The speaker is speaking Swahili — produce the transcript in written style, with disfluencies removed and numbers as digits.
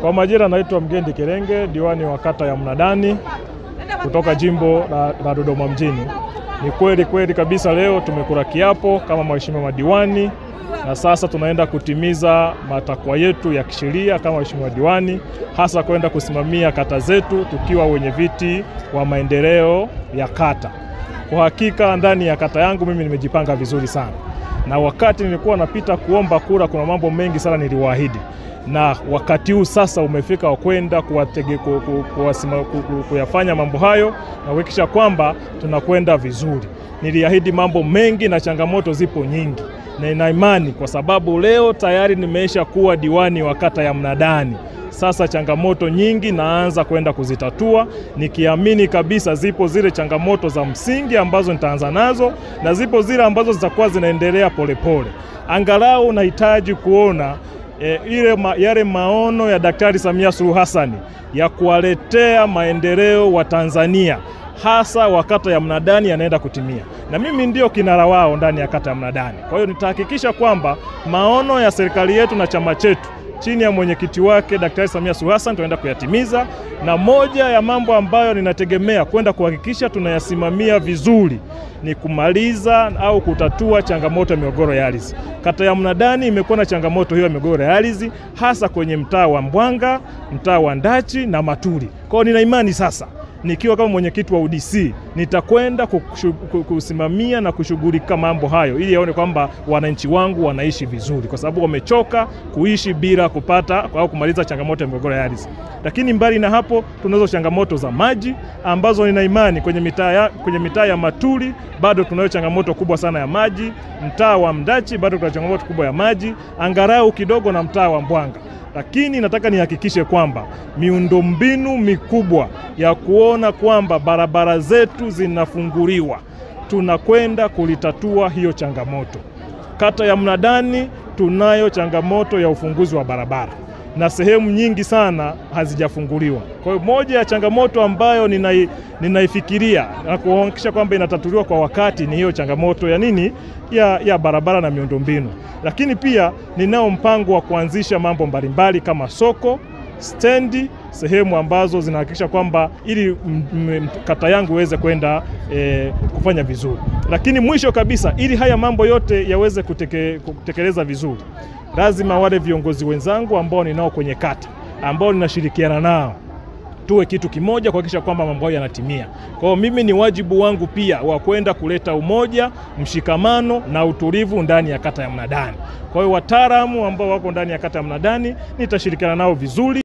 Kwa majina naitwa Mgendi Kerenge, diwani wa kata ya Mnadani kutoka jimbo la Dodoma mjini. Ni kweli kabisa leo tumekula kiapo kama mheshimiwa madiwani na sasa tunaenda kutimiza matakwa yetu ya kisheria kama mheshimiwa diwani, hasa kwenda kusimamia kata zetu tukiwa wenye viti wa maendeleo ya kata. Kwa hakika ndani ya kata yangu mimi nimejipanga vizuri sana. Na wakati nilikuwa napita kuomba kura kuna mambo mengi sana niliwaahidi. Na wakati huu sasa umefika wa kwenda kuyafanya mambo hayo na kuhakikisha kwamba tunakwenda vizuri. Niliahidi mambo mengi na changamoto zipo nyingi. Na nina imani kwa sababu leo tayari nimeisha kuwa diwani wa kata ya Mnadani. Sasa changamoto nyingi naanza kwenda kuzitatua, nikiamini kabisa zipo zile changamoto za msingi ambazo nitaanza nazo na zipo zile ambazo zitakuwa zinaendelea polepole. Angalau nahitaji kuona yale maono ya Daktari Samia Suluhu Hassan ya kuwaletea maendeleo wa Tanzania, hasa wa kata ya Mnadani yanaenda kutimia. Na mimi ndio kinara wao ndani ya kata ya Mnadani. Kwa hiyo nitahakikisha kwamba maono ya serikali yetu na chama chetu chini ya mwenyekiti wake Daktari Samia Suluhu Hassan tunaenda kuyatimiza, na moja ya mambo ambayo ninategemea kwenda kuhakikisha tunayasimamia vizuri ni kumaliza au kutatua changamoto ya migogoro ya ardhi. Kata ya Mnadani imekuwa na changamoto hiyo ya migogoro ya ardhi hasa kwenye mtaa wa Mbwanga, mtaa wa Ndachi na Maturi. Kwa hiyo nina imani sasa nikiwa kama mwenyekiti wa UDC nitakwenda kusimamia na kushughulika mambo hayo ili yaone kwamba wananchi wangu wanaishi vizuri, kwa sababu wamechoka kuishi bila kupata au kumaliza changamoto ya migogoro ya ardhi. Lakini mbali na hapo tunazo changamoto za maji ambazo nina imani kwenye mitaa ya Maturi bado tunayo changamoto kubwa sana ya maji, mtaa wa Mdachi bado kuna changamoto kubwa ya maji, angalau kidogo na mtaa wa Mbwanga. Lakini nataka nihakikishe kwamba miundombinu mikubwa ya kuona kwamba barabara zetu zinafunguliwa, tunakwenda kulitatua hiyo changamoto. Kata ya Mnadani tunayo changamoto ya ufunguzi wa barabara na sehemu nyingi sana hazijafunguliwa. Kwa hiyo moja ya changamoto ambayo ninaifikiria na kuhakikisha kwamba inatatuliwa kwa wakati ni hiyo changamoto ya nini? Ya barabara na miundombinu. Lakini pia ninao mpango wa kuanzisha mambo mbalimbali kama soko, stendi, sehemu ambazo zinahakikisha kwamba ili kata yangu iweze kwenda kufanya vizuri. Lakini mwisho kabisa ili haya mambo yote yaweze kutekeleza vizuri, lazima wale viongozi wenzangu ambao ninao kwenye kata, ambao ninashirikiana nao, tuwe kitu kimoja kuhakikisha kwamba mambo hayo yanatimia. Kwa hiyo mimi ni wajibu wangu pia wa kwenda kuleta umoja, mshikamano na utulivu ndani ya kata ya Mnadani. Kwa hiyo wataalamu ambao wako ndani ya kata ya Mnadani nitashirikiana nao vizuri.